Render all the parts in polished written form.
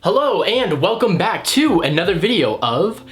Hello and welcome back to another video of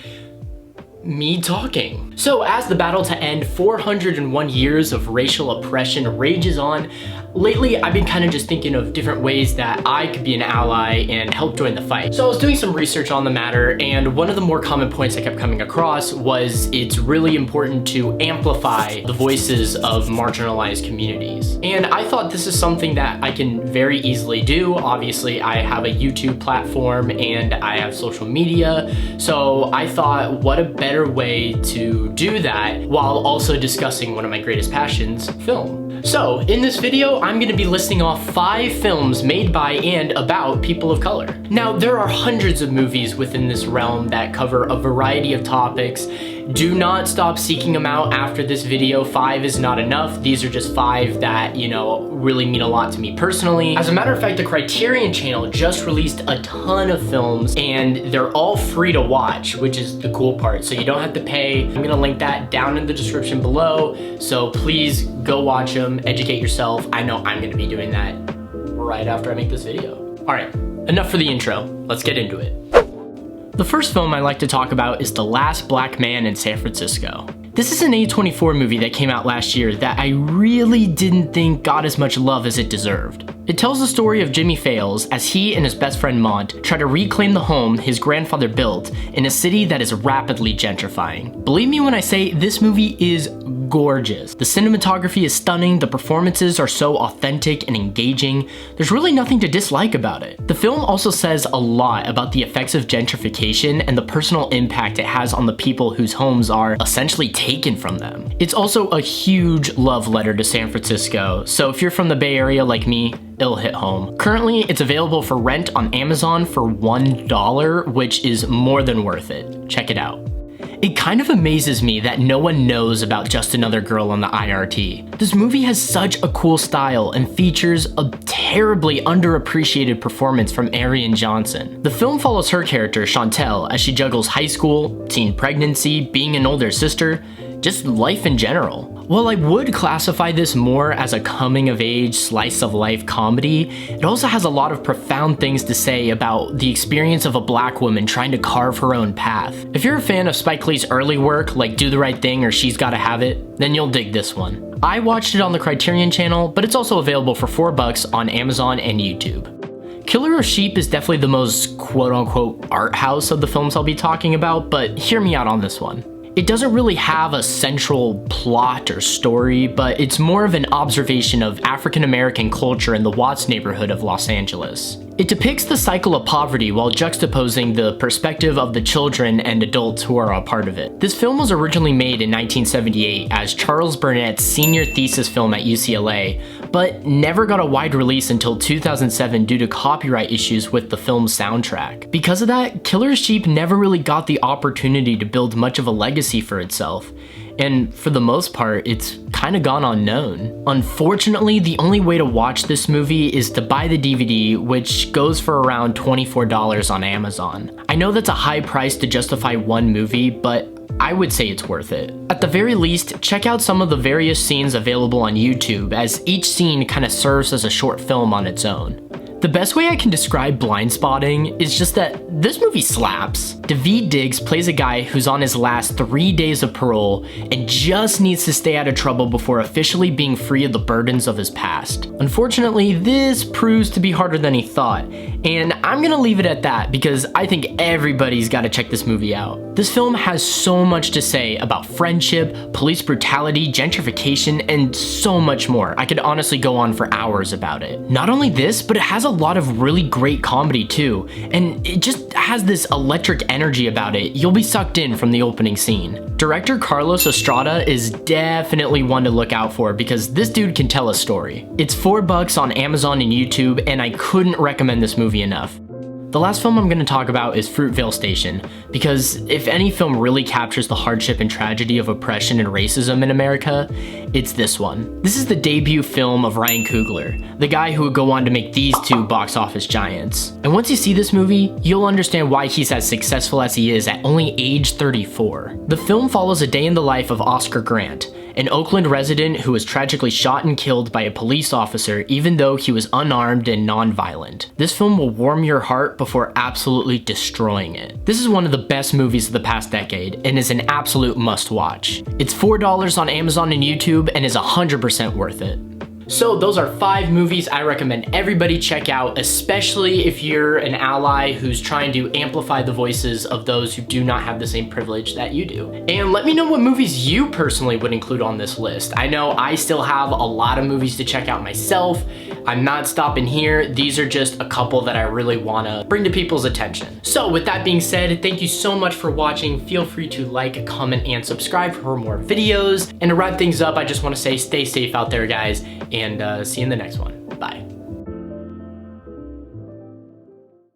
me talking. So as the battle to end 401 years of racial oppression rages on, lately I've been kind of just thinking of different ways that I could be an ally and help join the fight. So I was doing some research on the matter, and one of the more common points I kept coming across was it's really important to amplify the voices of marginalized communities. And I thought this is something that I can very easily do. Obviously I have a YouTube platform and I have social media, so I thought what a better way to do that while also discussing one of my greatest passions, film. So in this video, I'm gonna be listing off 5 films made by and about people of color. Now, there are hundreds of movies within this realm that cover a variety of topics. Do not stop seeking them out after this video. 5 is not enough. These are just 5 that, really mean a lot to me personally. As a matter of fact, the Criterion channel just released a ton of films and they're all free to watch, which is the cool part. So you don't have to pay. I'm gonna link that down in the description below. So please go watch them, educate yourself. I know I'm gonna be doing that right after I make this video. All right, enough for the intro. Let's get into it. The first film I like to talk about is The Last Black Man in San Francisco. This is an A24 movie that came out last year that I really didn't think got as much love as it deserved. It tells the story of Jimmy Fails as he and his best friend Mont try to reclaim the home his grandfather built in a city that is rapidly gentrifying. Believe me when I say this movie is gorgeous. The cinematography is stunning, the performances are so authentic and engaging, there's really nothing to dislike about it. The film also says a lot about the effects of gentrification and the personal impact it has on the people whose homes are essentially taken from them. It's also a huge love letter to San Francisco, so if you're from the Bay Area like me, it'll hit home. Currently, it's available for rent on Amazon for $1, which is more than worth it. Check it out. It kind of amazes me that no one knows about Just Another Girl on the IRT. This movie has such a cool style and features a terribly underappreciated performance from Arian Johnson. The film follows her character, Chantel, as she juggles high school, teen pregnancy, being an older sister, just life in general. While I would classify this more as a coming-of-age, slice-of-life comedy, it also has a lot of profound things to say about the experience of a black woman trying to carve her own path. If you're a fan of Spike Lee's early work, like Do the Right Thing or She's Gotta Have It, then you'll dig this one. I watched it on the Criterion channel, but it's also available for $4 on Amazon and YouTube. Killer of Sheep is definitely the most quote-unquote art house of the films I'll be talking about, but hear me out on this one. It doesn't really have a central plot or story, but it's more of an observation of African American culture in the Watts neighborhood of Los Angeles. It depicts the cycle of poverty while juxtaposing the perspective of the children and adults who are a part of it. This film was originally made in 1978 as Charles Burnett's senior thesis film at UCLA, but never got a wide release until 2007 due to copyright issues with the film's soundtrack. Because of that, Killer of Sheep never really got the opportunity to build much of a legacy for itself, and for the most part, it's kind of gone unknown. Unfortunately, the only way to watch this movie is to buy the DVD, which goes for around $24 on Amazon. I know that's a high price to justify one movie, but I would say it's worth it. At the very least, check out some of the various scenes available on YouTube, as each scene kind of serves as a short film on its own. The best way I can describe Blind Spotting is just that this movie slaps. Daveed Diggs plays a guy who's on his last 3 days of parole and just needs to stay out of trouble before officially being free of the burdens of his past. Unfortunately, this proves to be harder than he thought, and I'm gonna leave it at that because I think everybody's gotta check this movie out. This film has so much to say about friendship, police brutality, gentrification, and so much more. I could honestly go on for hours about it. Not only this, but it has a lot of really great comedy too, and it just has this electric energy about it. You'll be sucked in from the opening scene. Director Carlos Estrada is definitely one to look out for because this dude can tell a story. It's $4 on Amazon and YouTube, and I couldn't recommend this movie enough. The last film I'm going to talk about is Fruitvale Station, because if any film really captures the hardship and tragedy of oppression and racism in America, it's this one. This is the debut film of Ryan Coogler, the guy who would go on to make these two box office giants. And once you see this movie, you'll understand why he's as successful as he is at only age 34. The film follows a day in the life of Oscar Grant, an Oakland resident who was tragically shot and killed by a police officer even though he was unarmed and non-violent. This film will warm your heart before absolutely destroying it. This is one of the best movies of the past decade and is an absolute must-watch. It's $4 on Amazon and YouTube and is 100% worth it. So those are 5 movies I recommend everybody check out, especially if you're an ally who's trying to amplify the voices of those who do not have the same privilege that you do. And let me know what movies you personally would include on this list. I know I still have a lot of movies to check out myself. I'm not stopping here. These are just a couple that I really wanna bring to people's attention. So with that being said, thank you so much for watching. Feel free to like, comment, and subscribe for more videos. And to wrap things up, I just wanna say stay safe out there, guys, and see you in the next one.